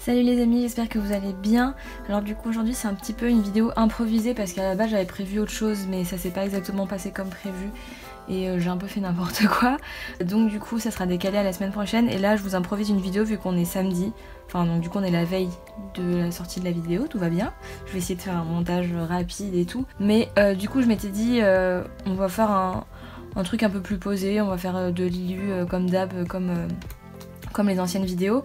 Salut les amis, j'espère que vous allez bien. Alors du coup aujourd'hui c'est un petit peu une vidéo improvisée parce qu'à la base j'avais prévu autre chose mais ça s'est pas exactement passé comme prévu et j'ai un peu fait n'importe quoi. Donc du coup ça sera décalé à la semaine prochaine et là je vous improvise une vidéo vu qu'on est samedi. Enfin donc du coup on est la veille de la sortie de la vidéo, tout va bien. Je vais essayer de faire un montage rapide et tout. Mais du coup je m'étais dit on va faire un truc un peu plus posé, on va faire de l'ILU comme d'hab, comme les anciennes vidéos.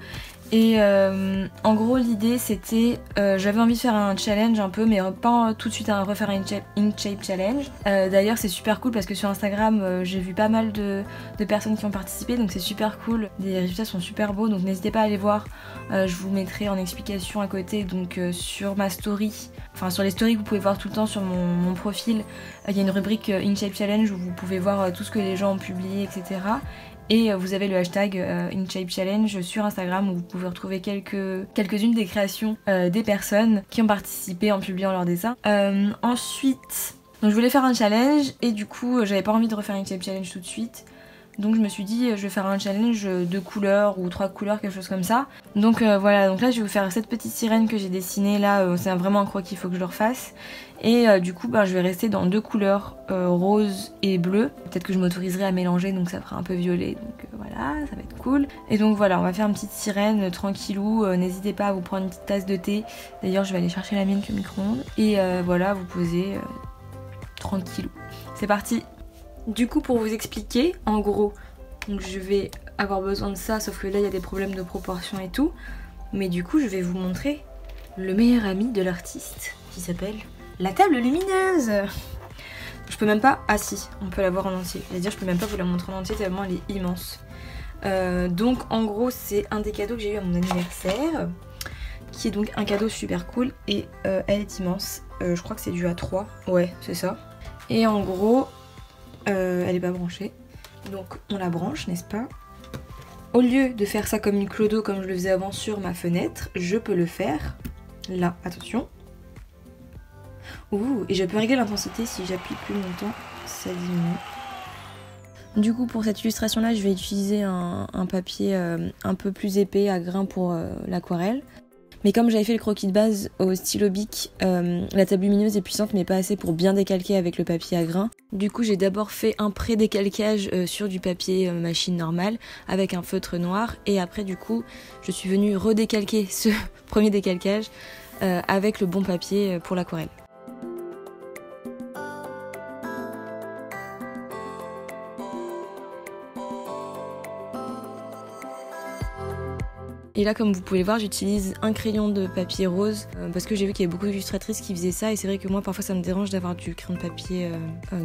Et en gros l'idée c'était, j'avais envie de faire un challenge un peu mais pas tout de suite à refaire un InShape challenge. D'ailleurs c'est super cool parce que sur Instagram j'ai vu pas mal de personnes qui ont participé donc c'est super cool, les résultats sont super beaux donc n'hésitez pas à aller voir, je vous mettrai en explication à côté donc sur ma story, enfin sur les stories que vous pouvez voir tout le temps sur mon profil, il y a une rubrique InShape challenge où vous pouvez voir tout ce que les gens ont publié etc. Et vous avez le hashtag InShape Challenge sur Instagram où vous pouvez retrouver quelques-unes des créations des personnes qui ont participé en publiant leurs dessins. Ensuite, donc je voulais faire un challenge et du coup j'avais pas envie de refaire un InShape Challenge tout de suite. Donc je me suis dit je vais faire un challenge de couleurs ou 3 couleurs, quelque chose comme ça. Donc voilà, donc là je vais vous faire cette petite sirène que j'ai dessinée là, c'est vraiment un croquis, il faut que je le refasse. Et du coup je vais rester dans 2 couleurs, rose et bleu. Peut-être que je m'autoriserai à mélanger donc ça fera un peu violet, donc voilà, ça va être cool. Et donc voilà, on va faire une petite sirène tranquillou, n'hésitez pas à vous prendre une petite tasse de thé. D'ailleurs je vais aller chercher la mienne au micro-ondes. Et voilà, vous posez tranquillou. C'est parti. Du coup pour vous expliquer, en gros, donc je vais avoir besoin de ça, sauf que là il y a des problèmes de proportion et tout. Mais du coup je vais vous montrer le meilleur ami de l'artiste qui s'appelle la table lumineuse. Je peux même pas, ah si, on peut la voir en entier. C'est-à-dire je peux même pas vous la montrer en entier tellement elle est immense. Donc en gros c'est un des cadeaux que j'ai eu à mon anniversaire, qui est donc un cadeau super cool et elle est immense. Je crois que c'est dû à 3, ouais c'est ça. Et en gros... elle est pas branchée, donc on la branche, n'est-ce pas? Au lieu de faire ça comme une clodo comme je le faisais avant sur ma fenêtre, je peux le faire là, attention. Ouh, et je peux régler l'intensité si j'appuie plus longtemps, ça diminue. Du coup pour cette illustration là je vais utiliser un papier un peu plus épais à grains pour l'aquarelle. Mais comme j'avais fait le croquis de base au stylo Bic, la table lumineuse est puissante mais pas assez pour bien décalquer avec le papier à grains. Du coup j'ai d'abord fait un pré-décalcage sur du papier machine normale avec un feutre noir et après du coup je suis venue redécalquer ce premier décalcage avec le bon papier pour l'aquarelle. Et là comme vous pouvez le voir j'utilise un crayon de papier rose parce que j'ai vu qu'il y avait beaucoup d'illustratrices qui faisaient ça et c'est vrai que moi parfois ça me dérange d'avoir du crayon de papier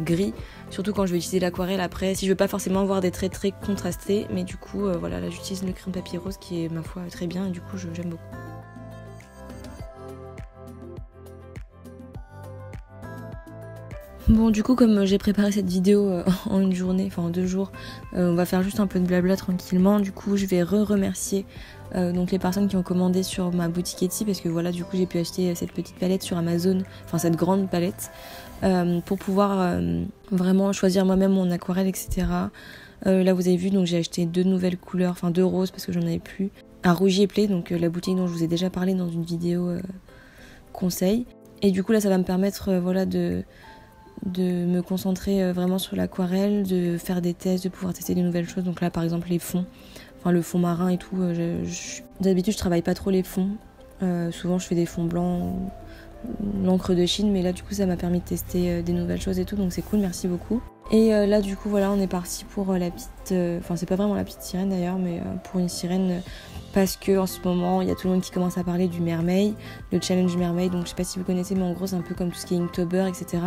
gris, surtout quand je vais utiliser l'aquarelle après, si je veux pas forcément avoir des traits très contrastés, mais du coup voilà, là j'utilise le crayon de papier rose qui est ma foi très bien et du coup j'aime beaucoup. Bon du coup comme j'ai préparé cette vidéo en une journée, enfin en 2 jours, on va faire juste un peu de blabla tranquillement. Du coup je vais remercier donc les personnes qui ont commandé sur ma boutique Etsy parce que voilà du coup j'ai pu acheter cette petite palette sur Amazon, enfin cette grande palette pour pouvoir vraiment choisir moi-même mon aquarelle etc. Là vous avez vu donc j'ai acheté 2 nouvelles couleurs, enfin 2 roses parce que j'en avais plus, un rouge et play donc la boutique dont je vous ai déjà parlé dans une vidéo conseil. Et du coup là ça va me permettre voilà de me concentrer vraiment sur l'aquarelle, de faire des tests, de pouvoir tester des nouvelles choses. Donc là par exemple les fonds, enfin le fond marin et tout, d'habitude je travaille pas trop les fonds, souvent je fais des fonds blancs, l'encre de Chine, mais là du coup ça m'a permis de tester des nouvelles choses et tout, donc c'est cool, merci beaucoup. Et là du coup voilà on est parti pour la petite, enfin c'est pas vraiment la petite sirène d'ailleurs, mais pour une sirène parce que en ce moment il y a tout le monde qui commence à parler du mermaid, le challenge mermaid, donc je sais pas si vous connaissez mais en gros c'est un peu comme tout ce qui est Inktober etc.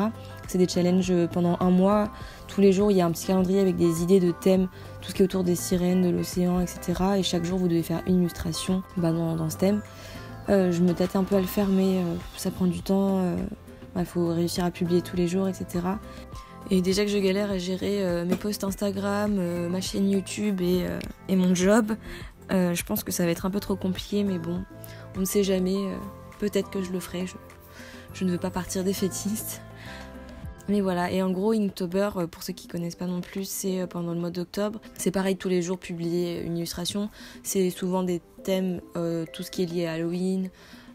C'est des challenges pendant un mois, tous les jours il y a un petit calendrier avec des idées de thèmes, tout ce qui est autour des sirènes, de l'océan etc. Et chaque jour vous devez faire une illustration dans ce thème. Je me tâtais un peu à le faire mais ça prend du temps, il faut réussir à publier tous les jours etc. Et déjà que je galère à gérer mes posts Instagram, ma chaîne YouTube et mon job, je pense que ça va être un peu trop compliqué mais bon, on ne sait jamais, peut-être que je le ferai, je ne veux pas partir défaitiste. Mais voilà, et en gros Inktober, pour ceux qui connaissent pas non plus, c'est pendant le mois d'octobre. C'est pareil, tous les jours publier une illustration. C'est souvent des thèmes, tout ce qui est lié à Halloween,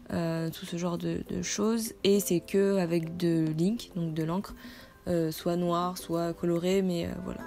tout ce genre de choses. Et c'est que avec de l'ink, donc de l'encre, soit noire, soit colorée, mais voilà.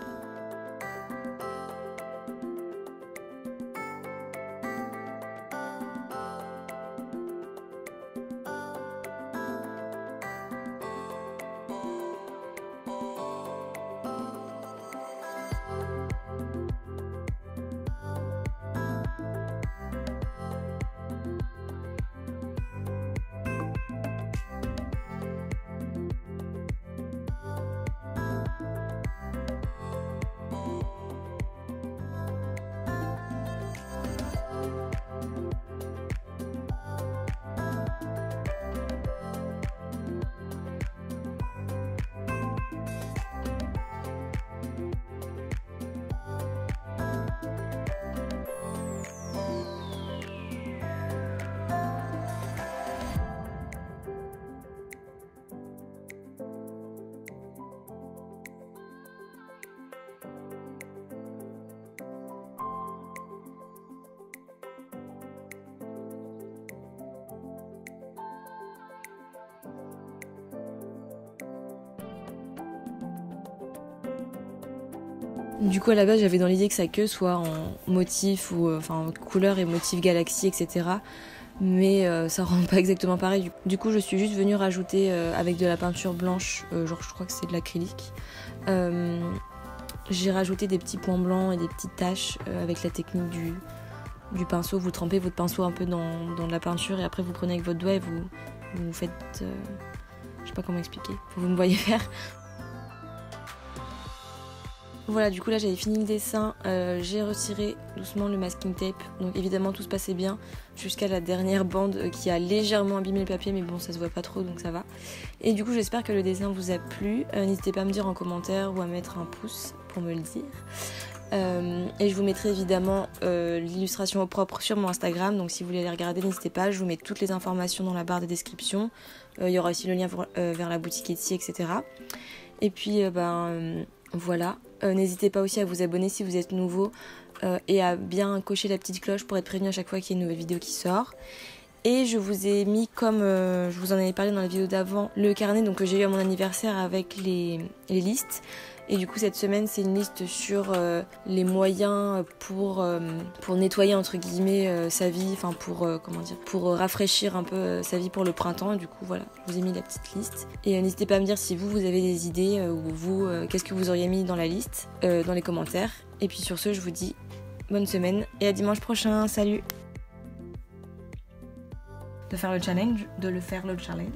Du coup à la base j'avais dans l'idée que sa queue soit en motif ou enfin couleur et motif galaxie, etc. Mais ça rend pas exactement pareil. Du coup je suis juste venue rajouter avec de la peinture blanche, genre je crois que c'est de l'acrylique. J'ai rajouté des petits points blancs et des petites taches avec la technique du pinceau. Vous trempez votre pinceau un peu dans de la peinture et après vous prenez avec votre doigt et vous faites... je sais pas comment expliquer, vous me voyez faire. Voilà, du coup là j'avais fini le dessin, j'ai retiré doucement le masking tape, donc évidemment tout se passait bien jusqu'à la dernière bande qui a légèrement abîmé le papier, mais bon ça se voit pas trop donc ça va. Et du coup j'espère que le dessin vous a plu, n'hésitez pas à me dire en commentaire ou à mettre un pouce pour me le dire. Et je vous mettrai évidemment l'illustration au propre sur mon Instagram, donc si vous voulez aller regarder n'hésitez pas, je vous mets toutes les informations dans la barre de description, il y aura aussi le lien vers la boutique Etsy, etc. Et puis voilà, n'hésitez pas aussi à vous abonner si vous êtes nouveau et à bien cocher la petite cloche pour être prévenu à chaque fois qu'il y a une nouvelle vidéo qui sort. Et je vous ai mis, comme je vous en avais parlé dans la vidéo d'avant, le carnet donc, que j'ai eu à mon anniversaire avec les listes. Et du coup cette semaine c'est une liste sur les moyens pour nettoyer entre guillemets sa vie, enfin pour rafraîchir un peu sa vie pour le printemps. Et du coup voilà, je vous ai mis la petite liste. Et n'hésitez pas à me dire si vous avez des idées ou vous qu'est-ce que vous auriez mis dans la liste dans les commentaires. Et puis sur ce je vous dis bonne semaine et à dimanche prochain, salut. De le faire le challenge,